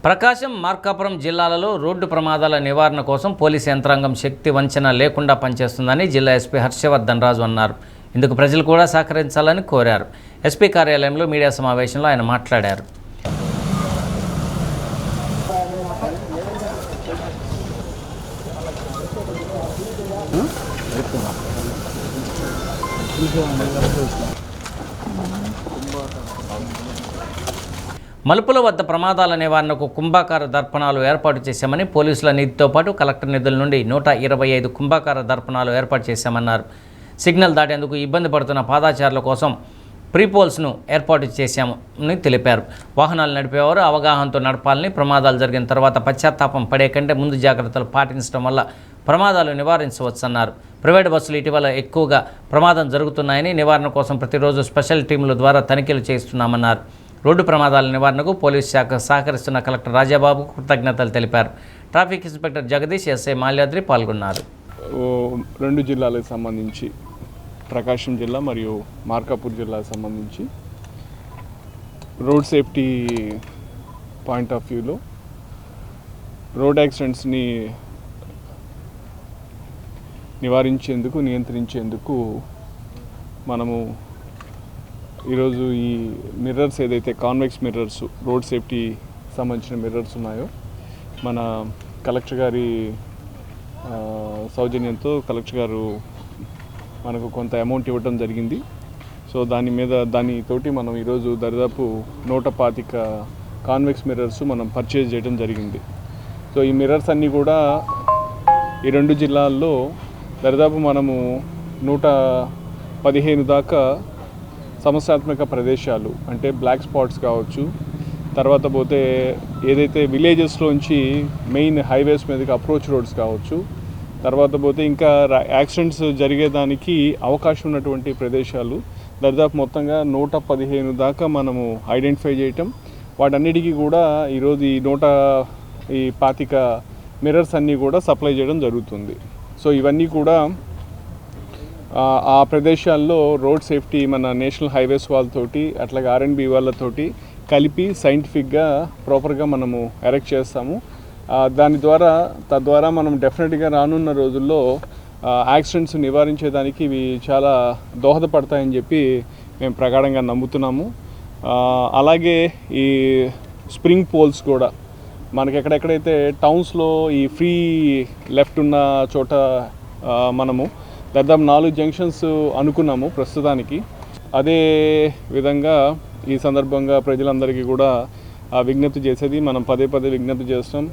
ప్రకాశం, మార్కాపురం జిల్లాలలో రోడ్డు ప్రమాదాల నివారణ కోసం పోలీసు యంత్రాంగం శక్తి వంచన లేకుండా పనిచేస్తుందని జిల్లా ఎస్పీ హర్షవర్ధన్ రాజు అన్నారు. ఇందుకు ప్రజలు కూడా సహకరించాలని కోరారు. ఎస్పీ కార్యాలయంలో మీడియా సమావేశంలో ఆయన మాట్లాడారు. మలుపుల వద్ద ప్రమాదాల నివారణకు కుంభాకార దర్పణాలు ఏర్పాటు చేశామని పోలీసుల నిధితో పాటు కలెక్టర్ నిధుల నుండి 125 కుంభాకార దర్పణాలు ఏర్పాటు చేశామన్నారు. సిగ్నల్ దాటేందుకు ఇబ్బంది పడుతున్న పాదాచారుల కోసం ప్రీపోల్స్ను ఏర్పాటు చేశామని తెలిపారు. వాహనాలు నడిపేవారు అవగాహనతో నడపాలని, ప్రమాదాలు జరిగిన తర్వాత పశ్చాత్తాపం పడే కంటే ముందు జాగ్రత్తలు పాటించడం వల్ల ప్రమాదాలు నివారించవచ్చన్నారు. ప్రైవేటు బస్సులు ఇటీవల ఎక్కువగా ప్రమాదం జరుగుతున్నాయని, నివారణ కోసం ప్రతిరోజు స్పెషల్ టీంల ద్వారా తనిఖీలు చేస్తున్నామన్నారు. రోడ్డు ప్రమాదాల నివారణకు పోలీసు శాఖ సహకరిస్తున్న కలెక్టర్ రాజాబాబు కృతజ్ఞతలు తెలిపారు. Traffic inspector Jagadish, SI Malyadri పాల్గొన్నారు. రెండు జిల్లాలకు సంబంధించి, ప్రకాశం జిల్లా మరియు మార్కాపూర్ జిల్లాకు సంబంధించి రోడ్ సేఫ్టీ పాయింట్ ఆఫ్ వ్యూలో రోడ్ యాక్సిడెంట్స్ని నివారించేందుకు, నియంత్రించేందుకు మనము ఈరోజు ఈ మిర్రర్స్ ఏదైతే కాన్వెక్స్ మిర్రర్స్, రోడ్ సేఫ్టీ సంబంధించిన మిర్రర్స్ ఉన్నాయో, మన కలెక్టర్ గారి సౌజన్యంతో కలెక్టర్ గారు మనకు కొంత అమౌంట్ ఇవ్వడం జరిగింది. సో దానితోటి మనం ఈరోజు దాదాపు 125 కాన్వెక్స్ మిర్రర్స్ మనం పర్చేజ్ చేయడం జరిగింది. సో ఈ మిర్రర్స్ అన్నీ కూడా ఈ రెండు జిల్లాల్లో దాదాపు మనము 115 దాకా సమస్యాత్మక ప్రదేశాలు, అంటే బ్లాక్ స్పాట్స్ కావచ్చు, తర్వాత పోతే ఏదైతే విలేజెస్లోంచి మెయిన్ హైవేస్ మీదకి అప్రోచ్ రోడ్స్ కావచ్చు, తర్వాత పోతే ఇంకా యాక్సిడెంట్స్ జరిగేదానికి అవకాశం ఉన్నటువంటి ప్రదేశాలు దాదాపు మొత్తంగా 115 దాకా మనము ఐడెంటిఫై చేయటం, వాటన్నిటికీ కూడా ఈరోజు ఈ 125 మిర్రర్స్ అన్నీ కూడా సప్లై చేయడం జరుగుతుంది. సో ఇవన్నీ కూడా ఆ ప్రదేశాల్లో రోడ్ సేఫ్టీ మన నేషనల్ హైవేస్ వాళ్ళతోటి, అట్లాగే R&B వాళ్ళతోటి కలిపి సైంటిఫిక్గా ప్రాపర్గా మనము ఎరెక్ట్ చేస్తాము. తద్వారా మనం డెఫినెట్గా రానున్న రోజుల్లో యాక్సిడెంట్స్ నివారించేదానికి ఇవి చాలా దోహదపడతాయని చెప్పి మేము ప్రగాఢంగా నమ్ముతున్నాము. అలాగే ఈ స్ప్రింగ్ పోల్స్ కూడా మనకి ఎక్కడెక్కడైతే టౌన్స్లో ఈ ఫ్రీ లెఫ్ట్ ఉన్న చోట మనము దాదాపు 4 జంక్షన్స్ అనుకున్నాము ప్రస్తుతానికి. అదే విధంగా ఈ సందర్భంగా ప్రజలందరికీ కూడా విజ్ఞప్తి చేసేది, మనం పదే విజ్ఞప్తి చేస్తాం.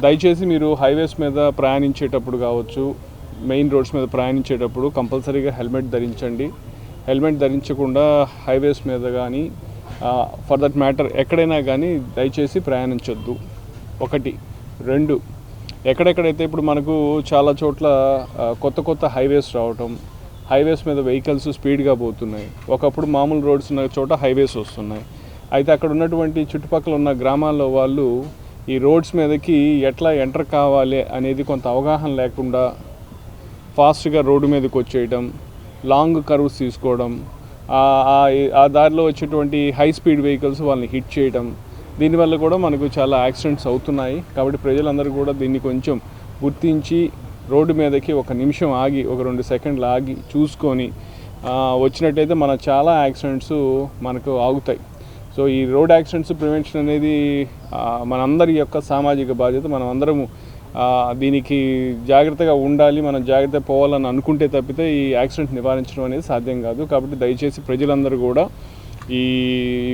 దయచేసి మీరు హైవేస్ మీద ప్రయాణించేటప్పుడు కావచ్చు, మెయిన్ రోడ్స్ మీద ప్రయాణించేటప్పుడు కంపల్సరీగా హెల్మెట్ ధరించండి. హెల్మెట్ ధరించకుండా హైవేస్ మీద కానీ ఫర్ దట్ మ్యాటర్ ఎక్కడైనా కానీ దయచేసి ప్రయాణించొద్దు. 1, 2 ఎక్కడెక్కడైతే ఇప్పుడు మనకు చాలా చోట్ల కొత్త హైవేస్ రావటం, హైవేస్ మీద వెహికల్స్ స్పీడ్గా పోతున్నాయి. ఒకప్పుడు మామూలు రోడ్స్ ఉన్న చోట హైవేస్ వస్తున్నాయి. అయితే అక్కడ ఉన్నటువంటి చుట్టుపక్కల ఉన్న గ్రామాల్లో వాళ్ళు ఈ రోడ్స్ మీదకి ఎట్లా ఎంటర్ కావాలి అనేది కొంత అవగాహన లేకుండా ఫాస్ట్గా రోడ్డు మీదకి వచ్చేయడం, లాంగ్ కర్వ్స్ తీసుకోవడం, ఆ దారిలో వచ్చేటువంటి హై స్పీడ్ వెహికల్స్ వాళ్ళని హిట్ చేయడం, దీనివల్ల కూడా మనకు చాలా యాక్సిడెంట్స్ అవుతున్నాయి. కాబట్టి ప్రజలందరూ కూడా దీన్ని కొంచెం గుర్తించి రోడ్డు మీదకి 1 నిమిషం ఆగి, 2 సెకండ్లు ఆగి చూసుకొని వచ్చినట్టయితే మన చాలా యాక్సిడెంట్స్ మనకు ఆగుతాయి. సో ఈ రోడ్ యాక్సిడెంట్స్ ప్రివెన్షన్ అనేది మనందరి యొక్క సామాజిక బాధ్యత. మనం అందరము దీనికి జాగ్రత్తగా ఉండాలి, మనం జాగ్రత్త పోవాలని అనుకుంటే తప్పితే ఈ యాక్సిడెంట్ నివారించడం అనేది సాధ్యం కాదు. కాబట్టి దయచేసి ప్రజలందరూ కూడా ఈ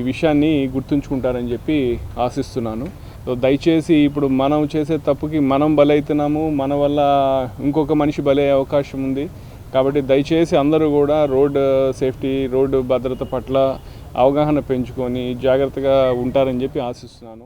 విషయాన్ని గుర్తుంచుకుంటారని చెప్పి ఆశిస్తున్నాను. సో దయచేసి ఇప్పుడు మనం చేసే తప్పుకి మనం బలవుతున్నాము, మన వల్ల ఇంకొక మనిషి బలయ్యే అవకాశం ఉంది. కాబట్టి దయచేసి అందరూ కూడా రోడ్ సేఫ్టీ, రోడ్డు భద్రత పట్ల అవగాహన పెంచుకొని జాగ్రత్తగా ఉంటారని చెప్పి ఆశిస్తున్నాను.